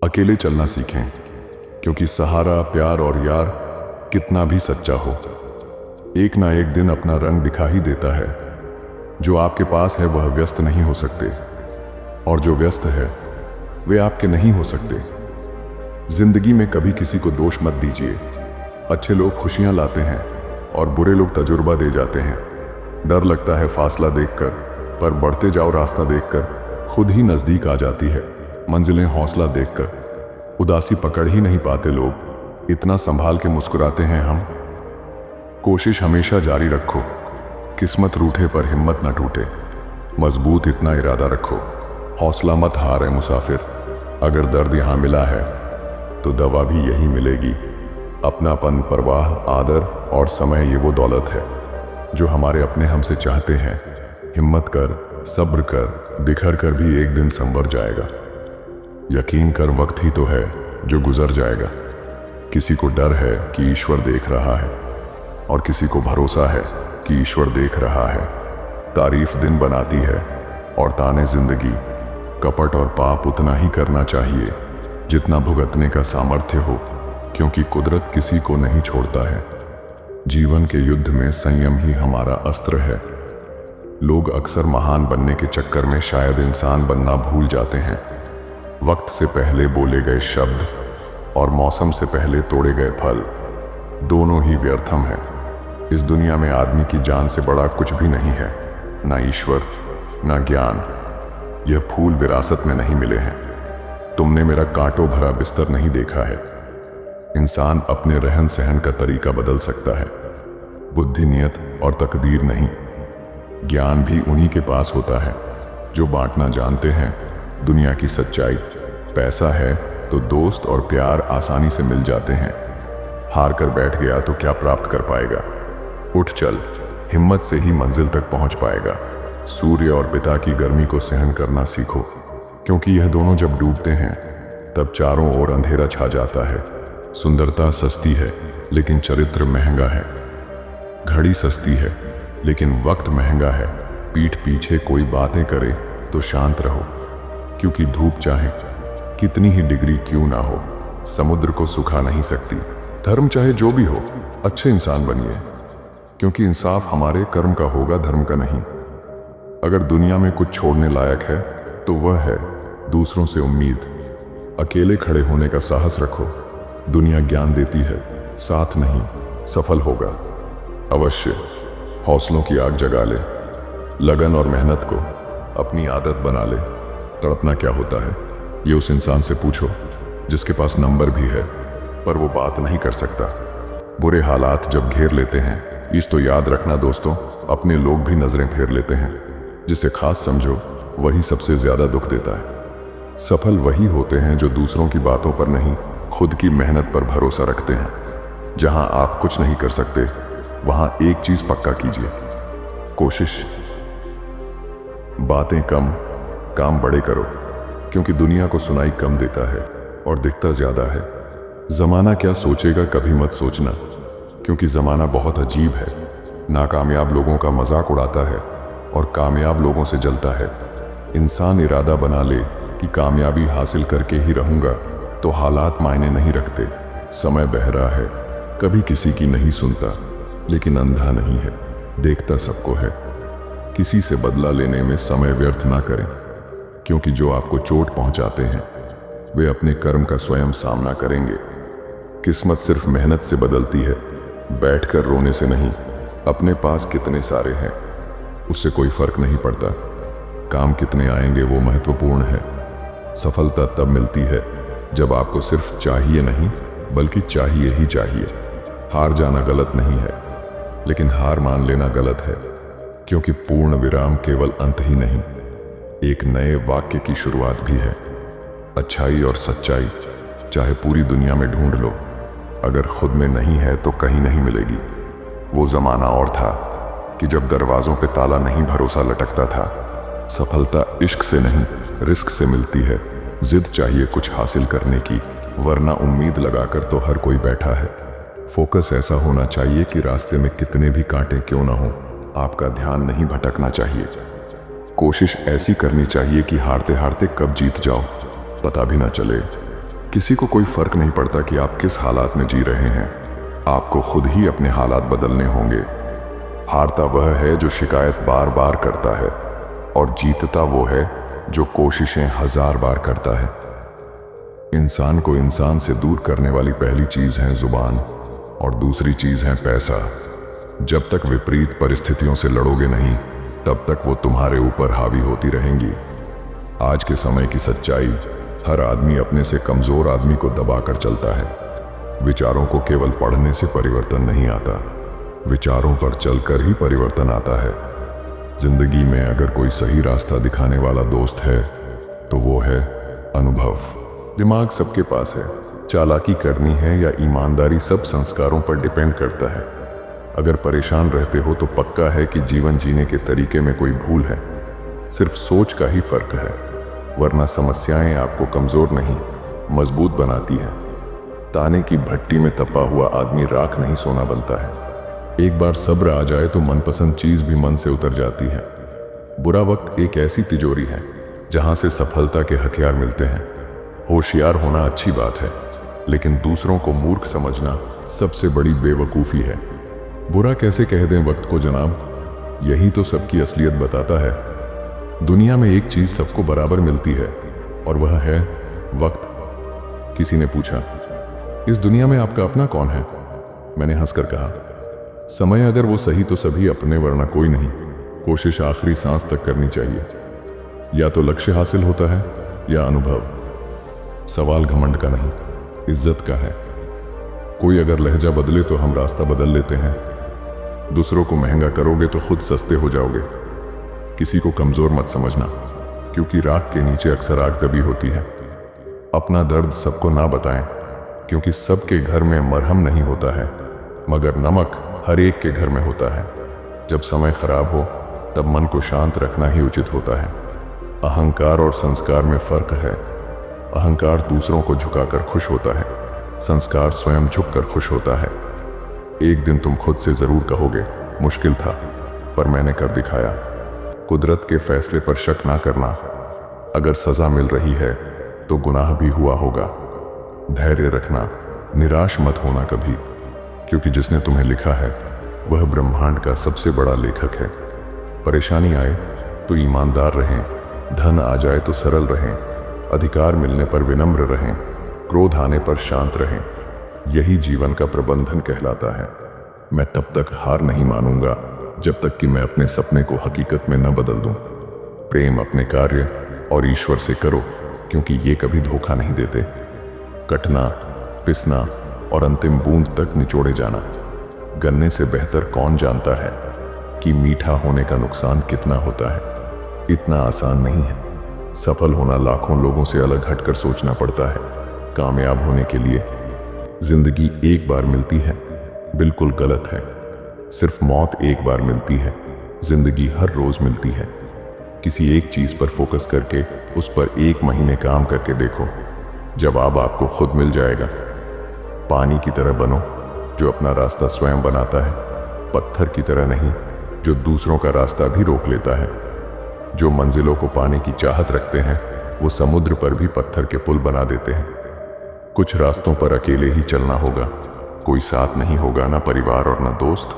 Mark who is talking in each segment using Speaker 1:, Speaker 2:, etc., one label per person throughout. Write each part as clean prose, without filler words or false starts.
Speaker 1: अकेले चलना सीखें, क्योंकि सहारा, प्यार और यार कितना भी सच्चा हो, एक ना एक दिन अपना रंग दिखा ही देता है। जो आपके पास है वह व्यस्त नहीं हो सकते, और जो व्यस्त है वे आपके नहीं हो सकते। जिंदगी में कभी किसी को दोष मत दीजिए। अच्छे लोग खुशियां लाते हैं और बुरे लोग तजुर्बा दे जाते हैं। डर लगता है फासला देखकर, पर बढ़ते जाओ रास्ता देखकर खुद ही नजदीक आ जाती है मंजिलें। हौसला देखकर उदासी पकड़ ही नहीं पाते लोग, इतना संभाल के मुस्कुराते हैं हम। कोशिश हमेशा जारी रखो, किस्मत रूठे पर हिम्मत न टूटे। मजबूत इतना इरादा रखो, हौसला मत हारे मुसाफिर। अगर दर्द यहाँ मिला है तो दवा भी यही मिलेगी। अपनापन, परवाह, आदर और समय, ये वो दौलत है जो हमारे अपने हमसे चाहते हैं। हिम्मत कर, सब्र कर, बिखर कर भी एक दिन संवर जाएगा। यकीन कर, वक्त ही तो है जो गुजर जाएगा। किसी को डर है कि ईश्वर देख रहा है, और किसी को भरोसा है कि ईश्वर देख रहा है। तारीफ दिन बनाती है और ताने जिंदगी। कपट और पाप उतना ही करना चाहिए जितना भुगतने का सामर्थ्य हो, क्योंकि कुदरत किसी को नहीं छोड़ता है। जीवन के युद्ध में संयम ही हमारा अस्त्र है। लोग अक्सर महान बनने के चक्कर में शायद इंसान बनना भूल जाते हैं। वक्त से पहले बोले गए शब्द और मौसम से पहले तोड़े गए फल, दोनों ही व्यर्थम है। इस दुनिया में आदमी की जान से बड़ा कुछ भी नहीं है, ना ईश्वर, ना ज्ञान। यह फूल विरासत में नहीं मिले हैं। तुमने मेरा कांटों भरा बिस्तर नहीं देखा है। इंसान अपने रहन सहन का तरीका बदल सकता है, बुद्धि, नियत और तकदीर नहीं। ज्ञान भी उन्हीं के पास होता है जो बांटना जानते हैं दुनिया की सच्चाई। पैसा है तो दोस्त और प्यार आसानी से मिल जाते हैं। हार कर बैठ गया तो क्या प्राप्त कर पाएगा। उठ चल, हिम्मत से ही मंजिल तक पहुंच पाएगा। सूर्य और पिता की गर्मी को सहन करना सीखो, क्योंकि यह दोनों जब डूबते हैं तब चारों ओर अंधेरा छा जाता है। सुंदरता सस्ती है लेकिन चरित्र महंगा है। घड़ी सस्ती है लेकिन वक्त महंगा है। पीठ पीछे कोई बातें करे तो शांत रहो, क्योंकि धूप चाहे कितनी ही डिग्री क्यों ना हो, समुद्र को सुखा नहीं सकती। धर्म चाहे जो भी हो, अच्छे इंसान बनिए, क्योंकि इंसाफ हमारे कर्म का होगा, धर्म का नहीं। अगर दुनिया में कुछ छोड़ने लायक है तो वह है दूसरों से उम्मीद। अकेले खड़े होने का साहस रखो। दुनिया ज्ञान देती है, साथ नहीं। सफल होगा अवश्य। हौसलों की आग जगा ले, लगन और मेहनत को अपनी आदत बना ले। तड़पना क्या होता है ये उस इंसान से पूछो जिसके पास नंबर भी है पर वो बात नहीं कर सकता। बुरे हालात जब घेर लेते हैं, इस तो याद रखना दोस्तों, अपने लोग भी नजरें फेर लेते हैं। जिसे खास समझो वही सबसे ज्यादा दुख देता है। सफल वही होते हैं जो दूसरों की बातों पर नहीं, खुद की मेहनत पर भरोसा रखते हैं। जहां आप कुछ नहीं कर सकते वहां एक चीज पक्का कीजिए, कोशिश। बातें कम, काम बड़े करो, क्योंकि दुनिया को सुनाई कम देता है और दिखता ज्यादा है। जमाना क्या सोचेगा कभी मत सोचना, क्योंकि जमाना बहुत अजीब है। नाकामयाब लोगों का मजाक उड़ाता है और कामयाब लोगों से जलता है। इंसान इरादा बना ले कि कामयाबी हासिल करके ही रहूंगा, तो हालात मायने नहीं रखते। समय बहरा है, कभी किसी की नहीं सुनता, लेकिन अंधा नहीं है, देखता सबको है। किसी से बदला लेने में समय व्यर्थ ना करें, क्योंकि जो आपको चोट पहुंचाते हैं वे अपने कर्म का स्वयं सामना करेंगे। किस्मत सिर्फ मेहनत से बदलती है, बैठकर रोने से नहीं। अपने पास कितने सारे हैं उससे कोई फर्क नहीं पड़ता, काम कितने आएंगे वो महत्वपूर्ण है। सफलता तब मिलती है जब आपको सिर्फ चाहिए नहीं, बल्कि चाहिए ही चाहिए। हार जाना गलत नहीं है, लेकिन हार मान लेना गलत है, क्योंकि पूर्ण विराम केवल अंत ही नहीं, एक नए वाक्य की शुरुआत भी है। अच्छाई और सच्चाई चाहे पूरी दुनिया में ढूंढ लो, अगर खुद में नहीं है तो कहीं नहीं मिलेगी। वो जमाना और था कि जब दरवाजों पे ताला नहीं, भरोसा लटकता था। सफलता इश्क से नहीं, रिस्क से मिलती है। जिद चाहिए कुछ हासिल करने की, वरना उम्मीद लगाकर तो हर कोई बैठा है। फोकस ऐसा होना चाहिए कि रास्ते में कितने भी कांटे क्यों ना हो, आपका ध्यान नहीं भटकना चाहिए। कोशिश ऐसी करनी चाहिए कि हारते हारते कब जीत जाओ पता भी ना चले। किसी को कोई फर्क नहीं पड़ता कि आप किस हालात में जी रहे हैं। आपको खुद ही अपने हालात बदलने होंगे। हारता वह है जो शिकायत बार बार करता है, और जीतता वो है जो कोशिशें 1000 बार करता है। इंसान को इंसान से दूर करने वाली पहली चीज है जुबान, और दूसरी चीज है पैसा। जब तक विपरीत परिस्थितियों से लड़ोगे नहीं, तब तक वो तुम्हारे ऊपर हावी होती रहेंगी। आज के समय की सच्चाई, हर आदमी अपने से कमजोर आदमी को दबाकर चलता है। विचारों को केवल पढ़ने से परिवर्तन नहीं आता, विचारों पर चलकर ही परिवर्तन आता है। जिंदगी में अगर कोई सही रास्ता दिखाने वाला दोस्त है तो वो है अनुभव। दिमाग सबके पास है, चालाकी करनी है या ईमानदारी सब संस्कारों पर डिपेंड करता है। अगर परेशान रहते हो तो पक्का है कि जीवन जीने के तरीके में कोई भूल है, सिर्फ सोच का ही फर्क है। वरना समस्याएं आपको कमजोर नहीं, मजबूत बनाती हैं। ताने की भट्टी में तपा हुआ आदमी राख नहीं सोना बनता है। एक बार सब्र आ जाए तो मनपसंद चीज भी मन से उतर जाती है। बुरा वक्त एक ऐसी तिजोरी है जहां से सफलता के हथियार मिलते हैं। होशियार होना अच्छी बात है, लेकिन दूसरों को मूर्ख समझना सबसे बड़ी बेवकूफी है। बुरा कैसे कह दें वक्त को जनाब, यही तो सबकी असलियत बताता है। दुनिया में एक चीज सबको बराबर मिलती है, और वह है वक्त। किसी ने पूछा, इस दुनिया में आपका अपना कौन है? मैंने हंसकर कहा, समय। अगर वो सही तो सभी अपने, वरना कोई नहीं। कोशिश आखिरी सांस तक करनी चाहिए। या तो लक्ष्य हासिल होता है या अनुभव। सवाल घमंड का नहीं, इज्जत का है। कोई अगर लहजा बदले तो हम रास्ता बदल लेते हैं। दूसरों को महंगा करोगे तो खुद सस्ते हो जाओगे। किसी को कमजोर मत समझना, क्योंकि राख के नीचे अक्सर आग दबी होती है। अपना दर्द सबको ना बताएं, क्योंकि सबके घर में मरहम नहीं होता है, मगर नमक हर एक के घर में होता है। जब समय खराब हो तब मन को शांत रखना ही उचित होता है। अहंकार और संस्कार में फर्क है। अहंकार दूसरों को झुकाकर खुश होता है, संस्कार स्वयं झुककर खुश होता है। एक दिन तुम खुद से जरूर कहोगे, मुश्किल था पर मैंने कर दिखाया। कुदरत के फैसले पर शक ना करना। अगर सजा मिल रही है तो गुनाह भी हुआ होगा। धैर्य रखना, निराश मत होना कभी, क्योंकि जिसने तुम्हें लिखा है वह ब्रह्मांड का सबसे बड़ा लेखक है। परेशानी आए तो ईमानदार रहें, धन आ जाए तो सरल रहें, अधिकार मिलने पर विनम्र रहें, क्रोध आने पर शांत रहें। यही जीवन का प्रबंधन कहलाता है। मैं तब तक हार नहीं मानूंगा जब तक कि मैं अपने सपने को हकीकत में न बदल दूं। प्रेम अपने कार्य और ईश्वर से करो, क्योंकि ये कभी धोखा नहीं देते। कटना, पिसना और अंतिम बूंद तक निचोड़े जाना। गन्ने से बेहतर कौन जानता है कि मीठा होने का नुकसान कितना होता है। इतना आसान नहीं है। सफल होना लाखों लोगों से अलग हटकर सोचना पड़ता है। कामयाब होने के लिए जिंदगी एक बार मिलती है, बिल्कुल गलत है। सिर्फ मौत एक बार मिलती है, जिंदगी हर रोज मिलती है। किसी एक चीज पर फोकस करके उस पर 1 महीने काम करके देखो, जवाब आपको खुद मिल जाएगा। पानी की तरह बनो जो अपना रास्ता स्वयं बनाता है, पत्थर की तरह नहीं जो दूसरों का रास्ता भी रोक लेता है। जो मंजिलों को पाने की चाहत रखते हैं वो समुद्र पर भी पत्थर के पुल बना देते हैं। कुछ रास्तों पर अकेले ही चलना होगा, कोई साथ नहीं होगा, ना परिवार और ना दोस्त,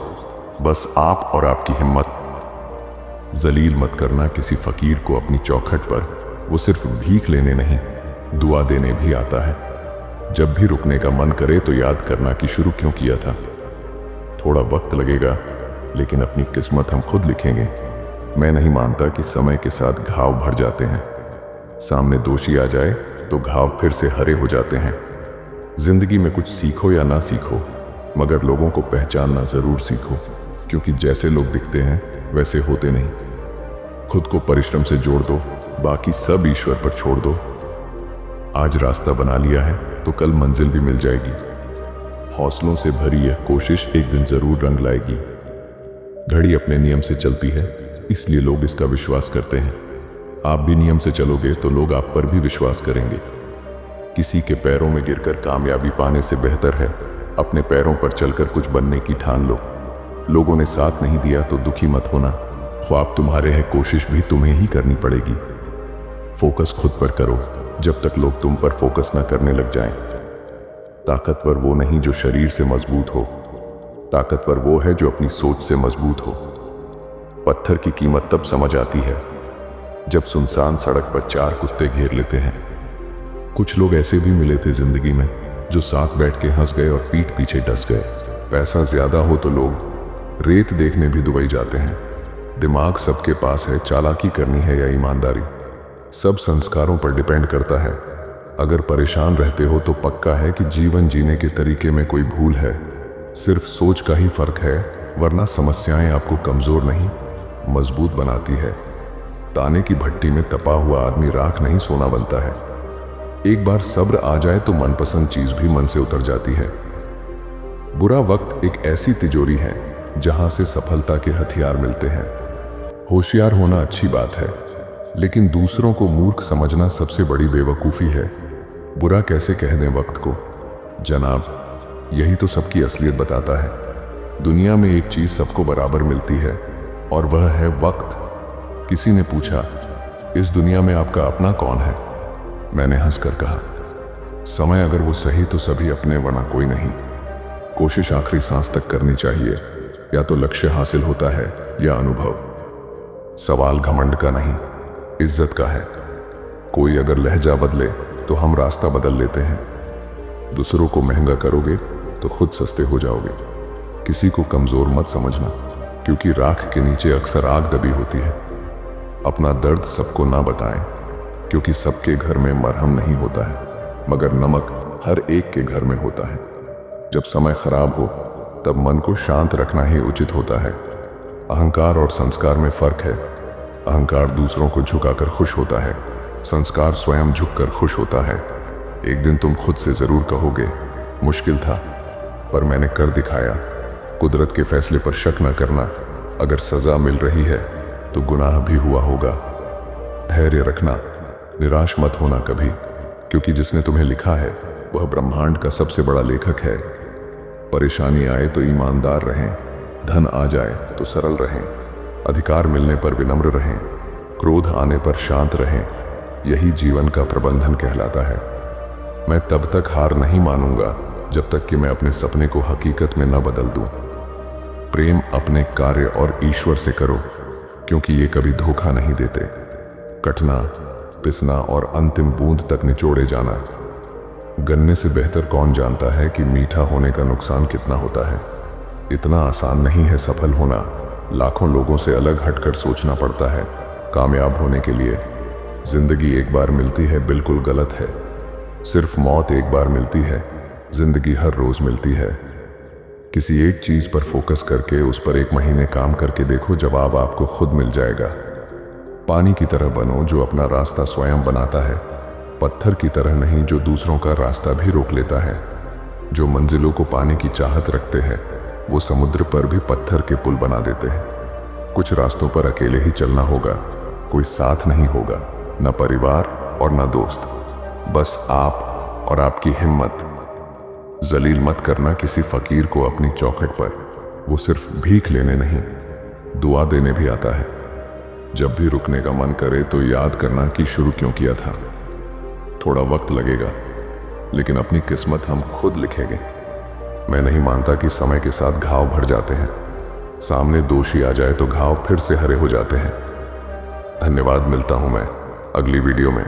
Speaker 1: बस आप और आपकी हिम्मत। जलील मत करना किसी फकीर को अपनी चौखट पर, वो सिर्फ भीख लेने नहीं दुआ देने भी आता है। जब भी रुकने का मन करे तो याद करना कि शुरू क्यों किया था। थोड़ा वक्त लगेगा, लेकिन अपनी किस्मत हम खुद लिखेंगे। मैं नहीं मानता कि समय के साथ घाव भर जाते हैं। सामने दोषी आ जाए तो घाव फिर से हरे हो जाते हैं। जिंदगी में कुछ सीखो या ना सीखो, मगर लोगों को पहचानना जरूर सीखो, क्योंकि जैसे लोग दिखते हैं वैसे होते नहीं। खुद को परिश्रम से जोड़ दो, बाकी सब ईश्वर पर छोड़ दो। आज रास्ता बना लिया है तो कल मंजिल भी मिल जाएगी। हौसलों से भरी यह कोशिश एक दिन जरूर रंग लाएगी। घड़ी अपने नियम से चलती है, इसलिए लोग इसका विश्वास करते हैं। आप भी नियम से चलोगे तो लोग आप पर भी विश्वास करेंगे। किसी के पैरों में गिरकर कामयाबी पाने से बेहतर है अपने पैरों पर चलकर कुछ बनने की ठान लो। लोगों ने साथ नहीं दिया तो दुखी मत होना। ख्वाब तुम्हारे हैं, कोशिश भी तुम्हें ही करनी पड़ेगी। फोकस खुद पर करो, जब तक लोग तुम पर फोकस न करने लग जाएं। ताकतवर वो नहीं जो शरीर से मजबूत हो, ताकतवर वो है जो अपनी सोच से मजबूत हो। पत्थर की कीमत तब समझ आती है जब सुनसान सड़क पर 4 कुत्ते घेर लेते हैं। कुछ लोग ऐसे भी मिले थे जिंदगी में जो साथ बैठ के हंस गए और पीठ पीछे डस गए। पैसा ज्यादा हो तो लोग रेत देखने भी दुबई जाते हैं। दिमाग सबके पास है, चालाकी करनी है या ईमानदारी, सब संस्कारों पर डिपेंड करता है। अगर परेशान रहते हो तो पक्का है कि जीवन जीने के तरीके में कोई भूल है। सिर्फ सोच का ही फर्क है, वरना समस्याएं आपको कमजोर नहीं मजबूत बनाती है। ताने की भट्टी में तपा हुआ आदमी राख नहीं सोना बनता है। एक बार सब्र आ जाए तो मनपसंद चीज भी मन से उतर जाती है। बुरा वक्त एक ऐसी तिजोरी है जहां से सफलता के हथियार मिलते हैं। होशियार होना अच्छी बात है, लेकिन दूसरों को मूर्ख समझना सबसे बड़ी बेवकूफी है। बुरा कैसे कह दें वक्त को? जनाब, यही तो सबकी असलियत बताता है। दुनिया में एक चीज सबको बराबर मिलती है और वह है वक्त। किसी ने पूछा, इस दुनिया में आपका अपना कौन है? मैंने हंसकर कहा, समय अगर वो सही तो सभी अपने, वरना कोई नहीं। कोशिश आखिरी सांस तक करनी चाहिए। या तो लक्ष्य हासिल होता है या अनुभव। सवाल घमंड का नहीं, इज्जत का है। कोई अगर लहजा बदले तो हम रास्ता बदल लेते हैं। दूसरों को महंगा करोगे तो खुद सस्ते हो जाओगे। किसी को कमजोर मत समझना, क्योंकि राख के नीचे अक्सर आग दबी होती है। अपना दर्द सबको ना बताएं, क्योंकि सबके घर में मरहम नहीं होता है, मगर नमक हर एक के घर में होता है। जब समय खराब हो तब मन को शांत रखना ही उचित होता है। अहंकार और संस्कार में फर्क है। अहंकार दूसरों को झुकाकर खुश होता है, संस्कार स्वयं झुककर खुश होता है। एक दिन तुम खुद से जरूर कहोगे, मुश्किल था पर मैंने कर दिखाया। कुदरत के फैसले पर शक न करना। अगर सजा मिल रही है तो गुनाह भी हुआ होगा। धैर्य रखना, निराश मत होना कभी, क्योंकि जिसने तुम्हें लिखा है वह ब्रह्मांड का सबसे बड़ा लेखक है। परेशानी आए तो ईमानदार रहें, धन आ जाए तो सरल रहें, अधिकार मिलने पर विनम्र रहें, क्रोध आने पर शांत रहें। यही जीवन का प्रबंधन कहलाता है। मैं तब तक हार नहीं मानूंगा जब तक कि मैं अपने सपने को हकीकत में न बदल दूं। प्रेम अपने कार्य और ईश्वर से करो, क्योंकि ये कभी धोखा नहीं देते। कटना, पिसना और अंतिम बूंद तक निचोड़े जाना। गन्ने से बेहतर कौन जानता है कि मीठा होने का नुकसान कितना होता है। इतना आसान नहीं है सफल होना। लाखों लोगों से अलग हटकर सोचना पड़ता है कामयाब होने के लिए। जिंदगी एक बार मिलती है, बिल्कुल गलत है। सिर्फ मौत एक बार मिलती है, जिंदगी हर रोज मिलती है। किसी एक चीज पर फोकस करके उस पर 1 महीने काम करके देखो, जवाब आपको खुद मिल जाएगा। पानी की तरह बनो जो अपना रास्ता स्वयं बनाता है, पत्थर की तरह नहीं जो दूसरों का रास्ता भी रोक लेता है। जो मंजिलों को पाने की चाहत रखते हैं वो समुद्र पर भी पत्थर के पुल बना देते हैं। कुछ रास्तों पर अकेले ही चलना होगा, कोई साथ नहीं होगा, न परिवार और न दोस्त, बस आप और आपकी हिम्मत। जलील मत करना किसी फकीर को अपनी चौखट पर, वो सिर्फ भीख लेने नहीं, दुआ देने भी आता है। जब भी रुकने का मन करे तो याद करना कि शुरू क्यों किया था। थोड़ा वक्त लगेगा, लेकिन अपनी किस्मत हम खुद लिखेंगे। मैं नहीं मानता कि समय के साथ घाव भर जाते हैं। सामने दोषी आ जाए तो घाव फिर से हरे हो जाते हैं। धन्यवाद, मिलता हूं मैं अगली वीडियो में।